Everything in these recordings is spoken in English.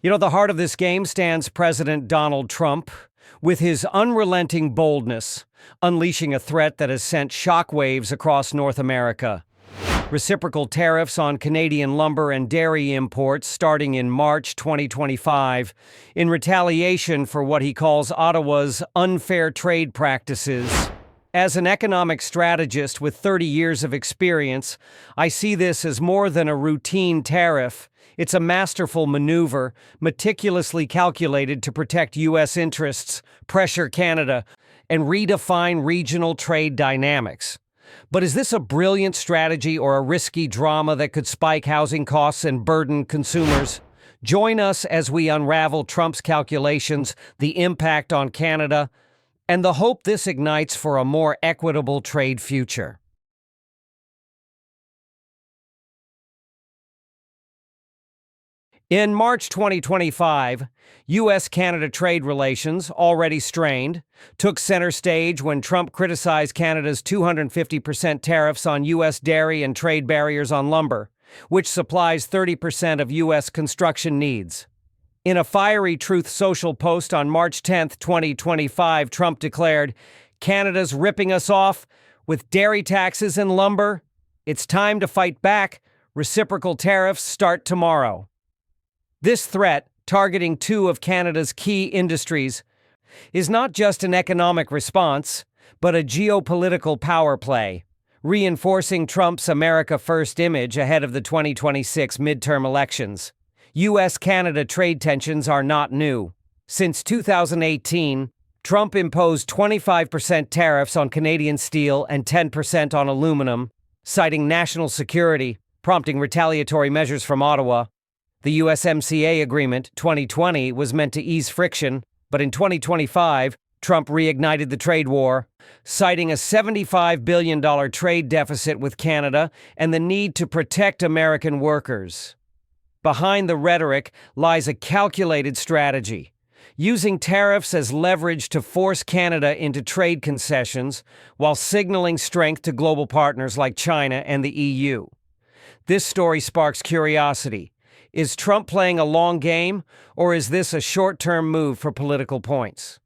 The heart of this game stands President Donald Trump, with his unrelenting boldness, unleashing a threat that has sent shockwaves across North America. Reciprocal tariffs on Canadian lumber and dairy imports starting in March 2025, in retaliation for what he calls Ottawa's unfair trade practices. As an economic strategist with 30 years of experience, I see this as more than a routine tariff. It's a masterful maneuver, meticulously calculated to protect U.S. interests, pressure Canada, and redefine regional trade dynamics. But is this a brilliant strategy or a risky drama that could spike housing costs and burden consumers? Join us as we unravel Trump's calculations, the impact on Canada, and the hope this ignites for a more equitable trade future. In March 2025, U.S.-Canada trade relations, already strained, took center stage when Trump criticized Canada's 250% tariffs on U.S. dairy and trade barriers on lumber, which supplies 30% of U.S. construction needs. In a fiery Truth Social post on March 10, 2025, Trump declared, "Canada's ripping us off with dairy taxes and lumber. It's time to fight back. Reciprocal tariffs start tomorrow." This threat, targeting two of Canada's key industries, is not just an economic response, but a geopolitical power play, reinforcing Trump's America First image ahead of the 2026 midterm elections. U.S.-Canada trade tensions are not new. Since 2018, Trump imposed 25% tariffs on Canadian steel and 10% on aluminum, citing national security, prompting retaliatory measures from Ottawa. The USMCA agreement, 2020, was meant to ease friction, but in 2025, Trump reignited the trade war, citing a $75 billion trade deficit with Canada and the need to protect American workers. Behind the rhetoric lies a calculated strategy, using tariffs as leverage to force Canada into trade concessions while signaling strength to global partners like China and the EU. This story sparks curiosity. Is Trump playing a long game, or is this a short-term move for political points?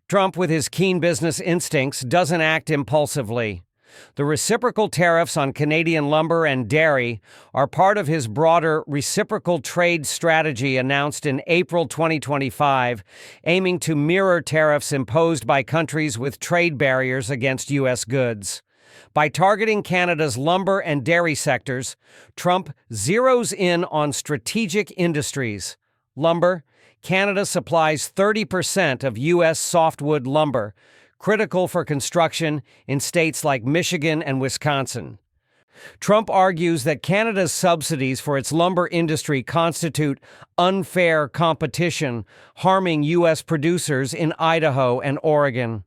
Trump, with his keen business instincts, doesn't act impulsively. The reciprocal tariffs on Canadian lumber and dairy are part of his broader reciprocal trade strategy announced in April 2025, aiming to mirror tariffs imposed by countries with trade barriers against U.S. goods. By targeting Canada's lumber and dairy sectors, Trump zeroes in on strategic industries. Lumber: Canada supplies 30% of U.S. softwood lumber, critical for construction in states like Michigan and Wisconsin. Trump argues that Canada's subsidies for its lumber industry constitute unfair competition, harming U.S. producers in Idaho and Oregon.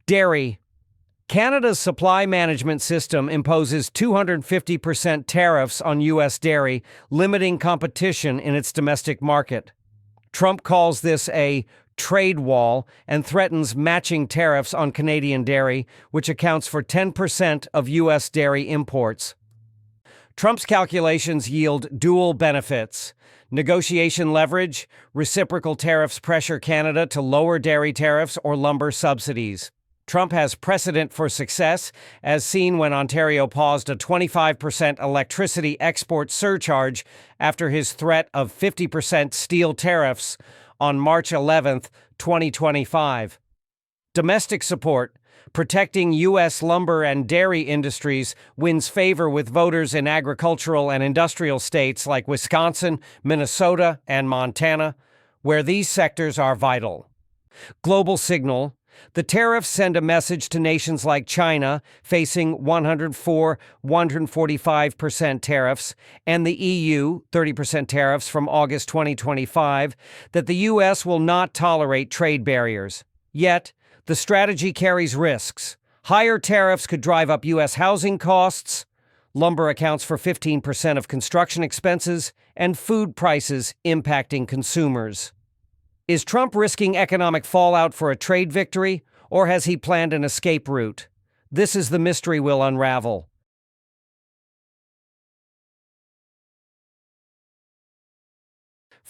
Dairy: Canada's supply management system imposes 250% tariffs on U.S. dairy, limiting competition in its domestic market. Trump calls this a trade wall and threatens matching tariffs on Canadian dairy, which accounts for 10% of U.S. dairy imports. Trump's calculations yield dual benefits: negotiation leverage, reciprocal tariffs pressure Canada to lower dairy tariffs or lumber subsidies. Trump has precedent for success, as seen when Ontario paused a 25% electricity export surcharge after his threat of 50% steel tariffs on March 11, 2025. Domestic support, protecting U.S. lumber and dairy industries, wins favor with voters in agricultural and industrial states like Wisconsin, Minnesota, and Montana, where these sectors are vital. Global signal: the tariffs send a message to nations like China, facing 145% tariffs, and the EU, 30% tariffs from August 2025, that the U.S. will not tolerate trade barriers. Yet, the strategy carries risks. Higher tariffs could drive up U.S. housing costs, lumber accounts for 15% of construction expenses, and food prices impacting consumers. Is Trump risking economic fallout for a trade victory, or has he planned an escape route? This is the mystery we'll unravel.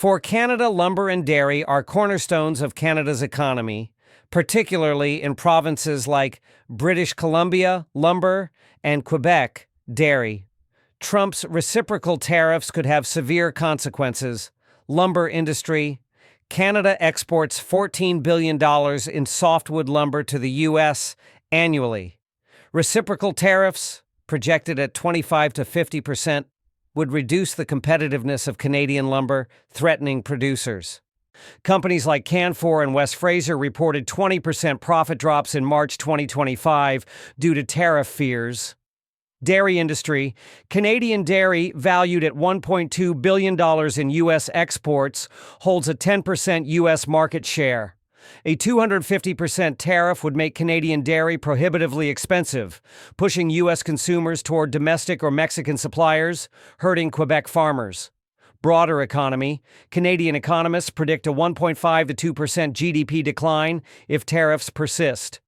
For Canada, lumber and dairy are cornerstones of Canada's economy, particularly in provinces like British Columbia, lumber, and Quebec, dairy. Trump's reciprocal tariffs could have severe consequences. Lumber industry. Canada exports $14 billion in softwood lumber to the U.S. annually. Reciprocal tariffs, projected at 25 to 50%, would reduce the competitiveness of Canadian lumber, threatening producers. Companies like Canfor and West Fraser reported 20% profit drops in March 2025 due to tariff fears. Dairy industry. Canadian dairy, valued at $1.2 billion in U.S. exports, holds a 10% U.S. market share. A 250% tariff would make Canadian dairy prohibitively expensive, pushing U.S. consumers toward domestic or Mexican suppliers, hurting Quebec farmers. Broader economy. Canadian economists predict a 1.5 to 2% GDP decline if tariffs persist.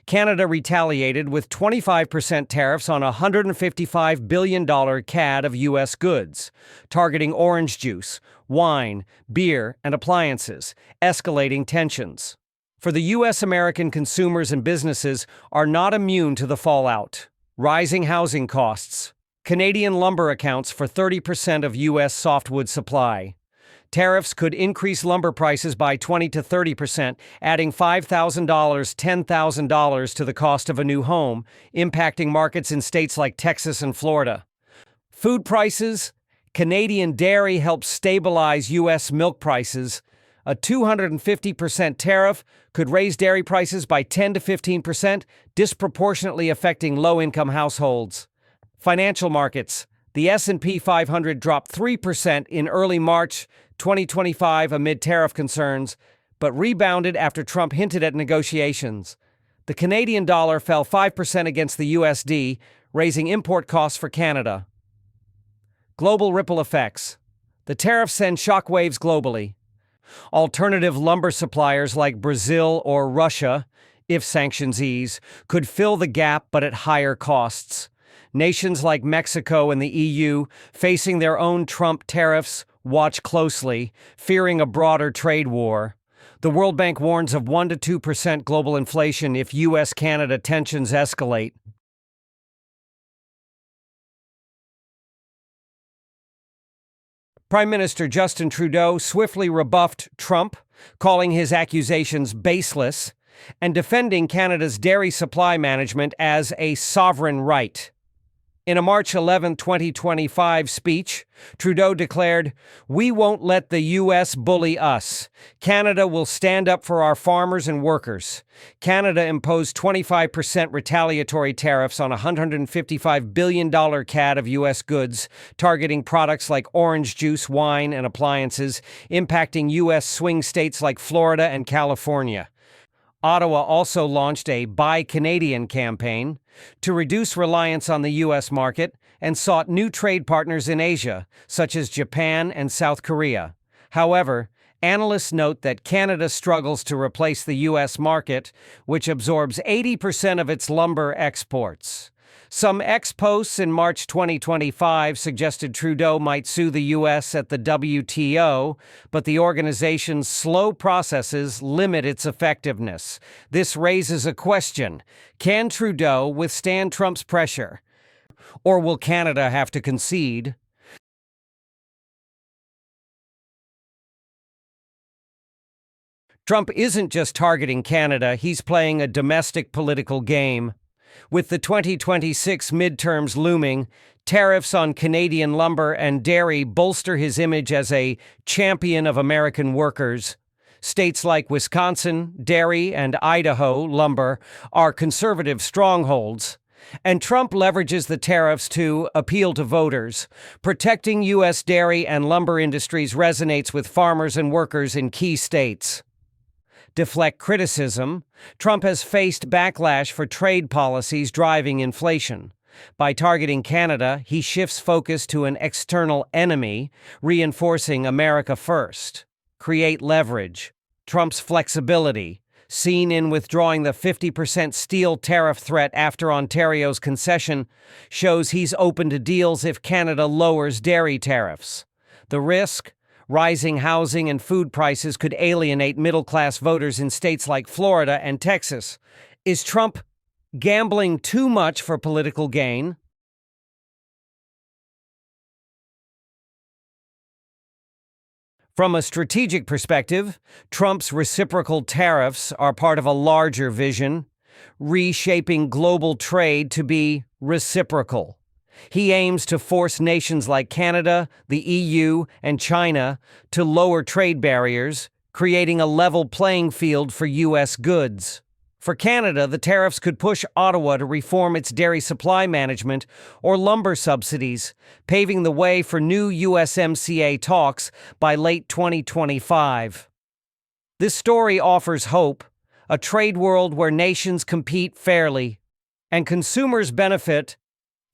Canada retaliated with 25% tariffs on a $155 billion CAD of U.S. goods, targeting orange juice, wine, beer, and appliances, escalating tensions. For the U.S., American consumers and businesses are not immune to the fallout. Rising housing costs. Canadian lumber accounts for 30% of U.S. softwood supply. Tariffs could increase lumber prices by 20 to 30%, adding $5,000, $10,000 to the cost of a new home, impacting markets in states like Texas and Florida. Food prices. Canadian dairy helps stabilize U.S. milk prices. A 250% tariff could raise dairy prices by 10 to 15%, disproportionately affecting low-income households. Financial markets. The S&P 500 dropped 3% in early March 2025 amid tariff concerns, but rebounded after Trump hinted at negotiations. The Canadian dollar fell 5% against the USD, raising import costs for Canada. Global ripple effects. The tariffs send shockwaves globally. Alternative lumber suppliers like Brazil or Russia, if sanctions ease, could fill the gap but at higher costs. Nations like Mexico and the EU, facing their own Trump tariffs, watch closely, fearing a broader trade war. The World Bank warns of 1 to 2% global inflation if U.S.-Canada tensions escalate. Prime Minister Justin Trudeau swiftly rebuffed Trump, calling his accusations baseless, and defending Canada's dairy supply management as a sovereign right. In a March 11, 2025 speech, Trudeau declared, "We won't let the U.S. bully us. Canada will stand up for our farmers and workers." Canada imposed 25% retaliatory tariffs on a $155 billion CAD of U.S. goods, targeting products like orange juice, wine, and appliances, impacting U.S. swing states like Florida and California. Ottawa also launched a Buy Canadian campaign to reduce reliance on the U.S. market and sought new trade partners in Asia, such as Japan and South Korea. However, analysts note that Canada struggles to replace the U.S. market, which absorbs 80% of its lumber exports. Some ex-posts in March 2025 suggested Trudeau might sue the U.S. at the WTO, but the organization's slow processes limit its effectiveness. This raises a question: can Trudeau withstand Trump's pressure? Or will Canada have to concede? Trump isn't just targeting Canada, he's playing a domestic political game. With the 2026 midterms looming, tariffs on Canadian lumber and dairy bolster his image as a champion of American workers. States like Wisconsin, dairy, and Idaho, lumber, are conservative strongholds. And Trump leverages the tariffs to appeal to voters. Protecting U.S. dairy and lumber industries resonates with farmers and workers in key states. Deflect criticism, Trump has faced backlash for trade policies driving inflation. By targeting Canada, he shifts focus to an external enemy, reinforcing America first. Create leverage. Trump's flexibility, seen in withdrawing the 50% steel tariff threat after Ontario's concession, shows he's open to deals if Canada lowers dairy tariffs. The risk? Rising housing and food prices could alienate middle-class voters in states like Florida and Texas. Is Trump gambling too much for political gain? From a strategic perspective, Trump's reciprocal tariffs are part of a larger vision, reshaping global trade to be reciprocal. He aims to force nations like Canada, the EU, and China to lower trade barriers, creating a level playing field for U.S. goods. For Canada, the tariffs could push Ottawa to reform its dairy supply management or lumber subsidies, paving the way for new USMCA talks by late 2025. This story offers hope, a trade world where nations compete fairly and consumers benefit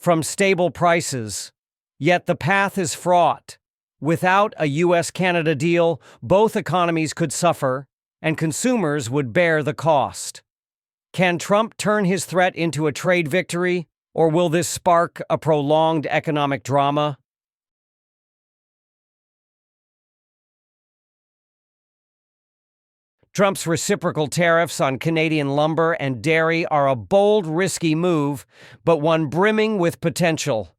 from stable prices. Yet the path is fraught. Without a US-Canada deal, both economies could suffer, and consumers would bear the cost. Can Trump turn his threat into a trade victory, or will this spark a prolonged economic drama? Trump's reciprocal tariffs on Canadian lumber and dairy are a bold, risky move, but one brimming with potential.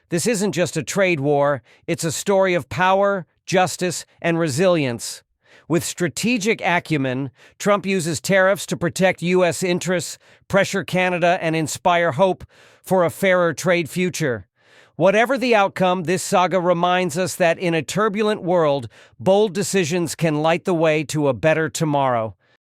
This isn't just a trade war, it's a story of power, justice, and resilience. With strategic acumen, Trump uses tariffs to protect U.S. interests, pressure Canada, and inspire hope for a fairer trade future. Whatever the outcome, this saga reminds us that in a turbulent world, bold decisions can light the way to a better tomorrow.